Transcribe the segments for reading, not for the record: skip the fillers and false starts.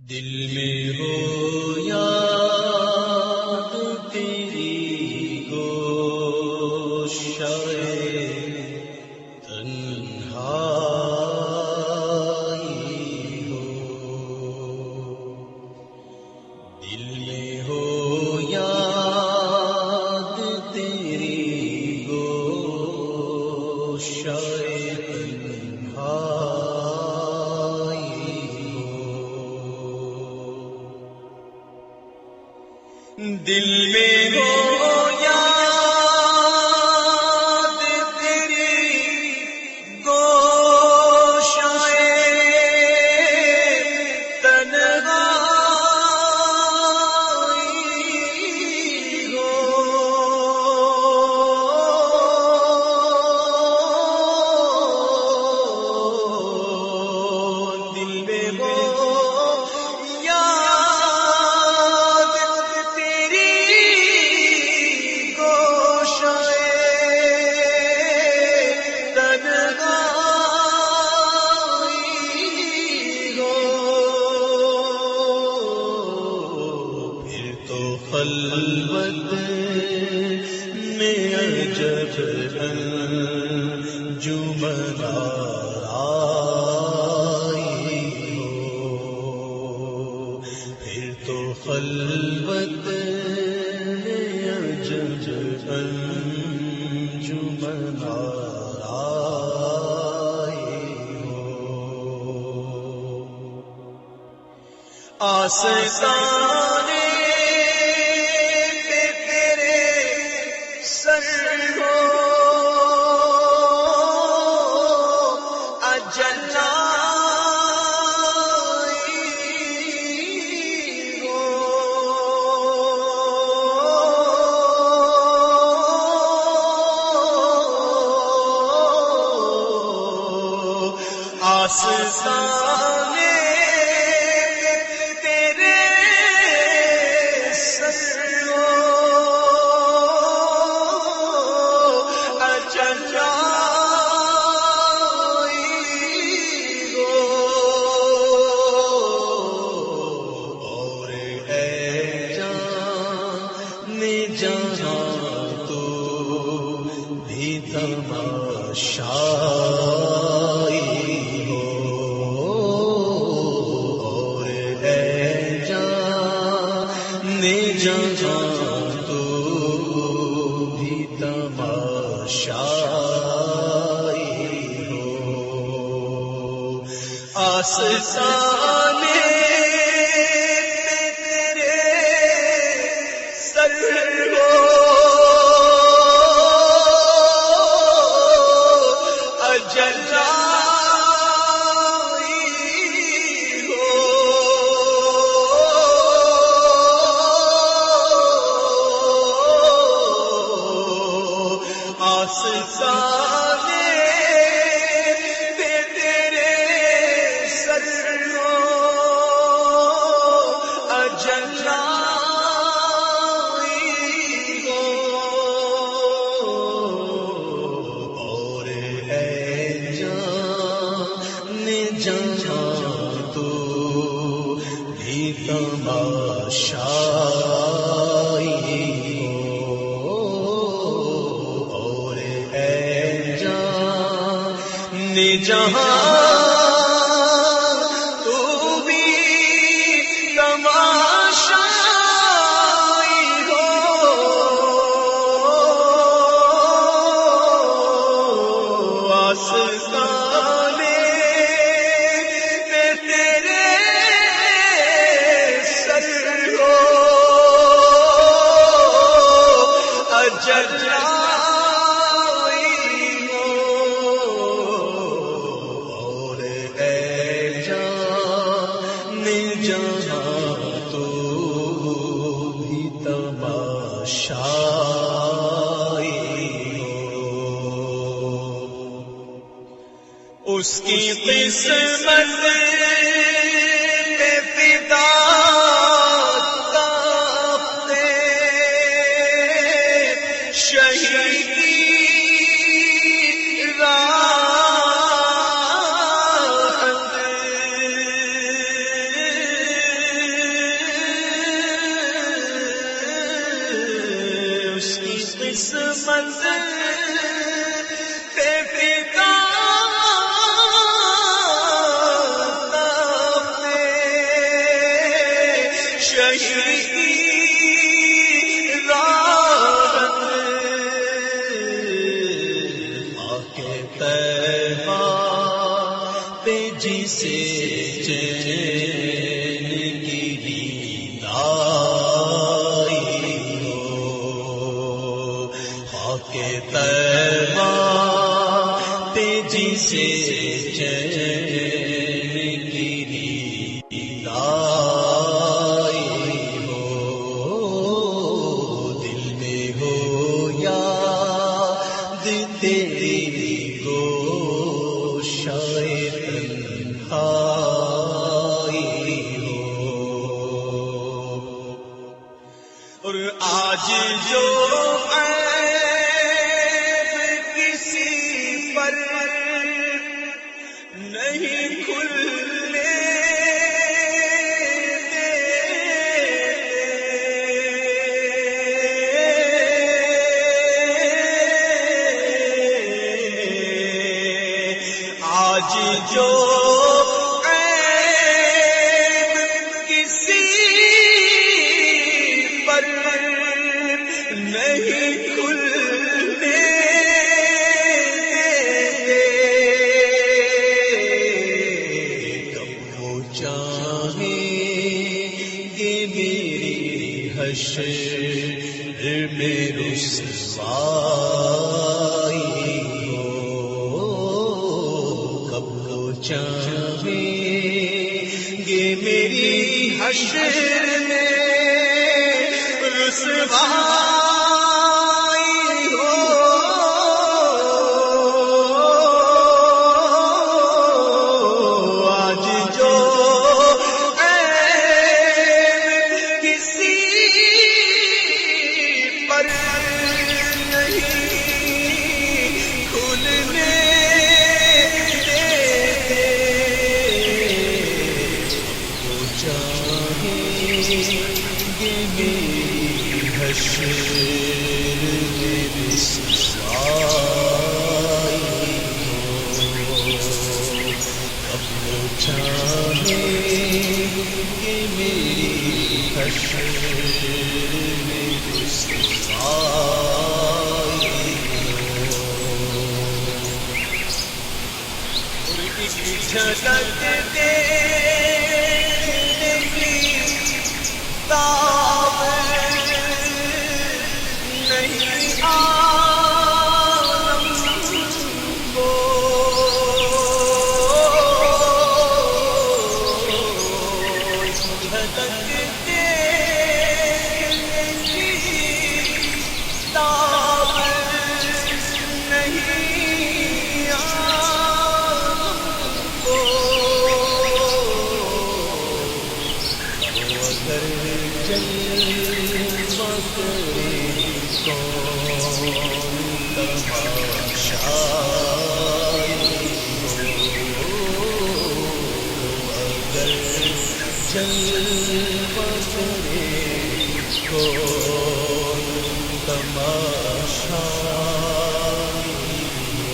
دل میں ہو یاد تیری گوشائے تنہائی ہو، دل میں ہو یاد تیری گوشائے دل میں ہو یاد تیری گوشائے تنہائی ہو، دل میں ہو خلوت میں عجب انجمن آئی ہو، پھر تو خلوت میں عجب انجمن آئی ہو، آستانے آستانے تیرے سر ہو اجلائی ہو، اور اے جان جہاں تو بھی تماشائی جہاں تو بھی تماشائی ہو، آستانے تیرے سر ہو آستانے تیرے سر ہو اجلائی ہو، اور اے جان جہاں تو بھی تماشائی جہاں تو بھی تماشائی ہو، آستانے تیرے سر ہو اجلائی جہاں تو بھی تماشائی ہو، اس کی قسمت میں فدا تاختے شہیدی قسمت پہ فدا شہیدی راحت خاک طیبہ پہ جسے چین کی دید آئی ہو، خاک طیبہ پہ جسے چین کی دید آئی ہو، دل میں ہو یاد تیری گوشائے تنہائی ہو، اور آج جو عیب کسی پر نہیں کھلنے آج جو عیب کسی پر نہیں کھلنے کب وہ چاہیں گے میری حشر میں رسوائی ہو، کب وہ چاہیں گے میری حشر میں رسوائی ہو، آج جو عیب کسی پر نہیں کھلنے حشر میں رسوائی ہو، اب وہ چاہیں کہ میری حشر میں رسوائی ہو، اور ایک جھلک دیکھنے کی تاب نہیں عالم کو، جھلک دیکھنے کی تاب نہیں عالم کو، اگر جلوہ کرے کون تماشائی ہو، اگر جلوہ کرے کون تماشائی ہو،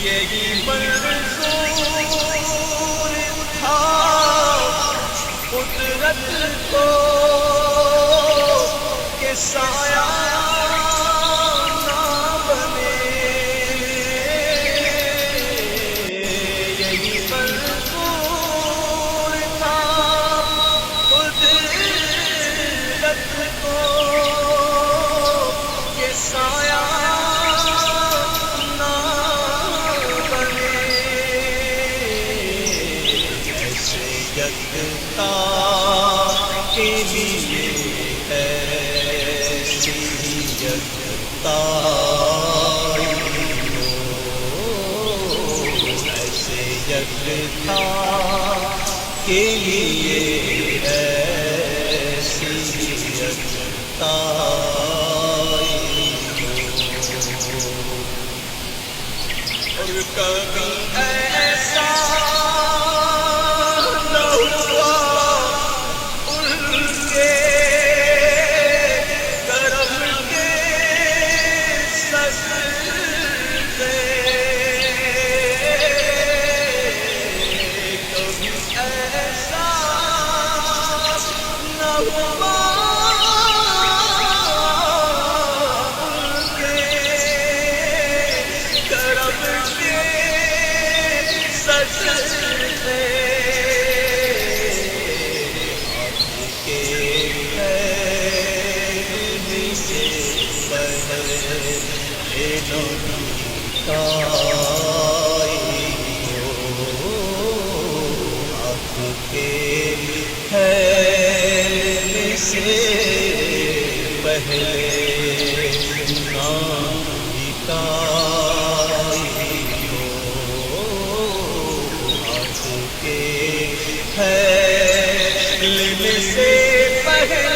یہی منظور تھا قدرت کو کہ سایہ نہ بنے، یہی منظور تھا قدرت کو کہ سایہ نہ بنے، ایسے یکتا کے لیے ایسی یکتائی ہو، ایسے یکتا کے لیے ایسی یکتائی ہو، اور کبھی ایسا نہ ہوا ان کے تائی ہو آپ کے خیال سے پہلے نائی تائی ہو آپ کے خیال سے پہلے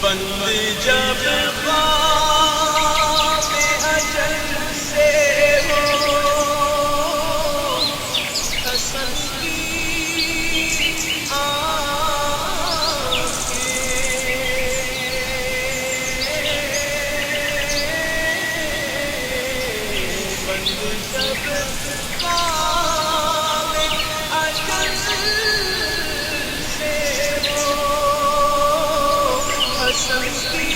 بند جب خواب اجل سے ہو حسن کی بند جب خواب اجل سے ہو حسن کی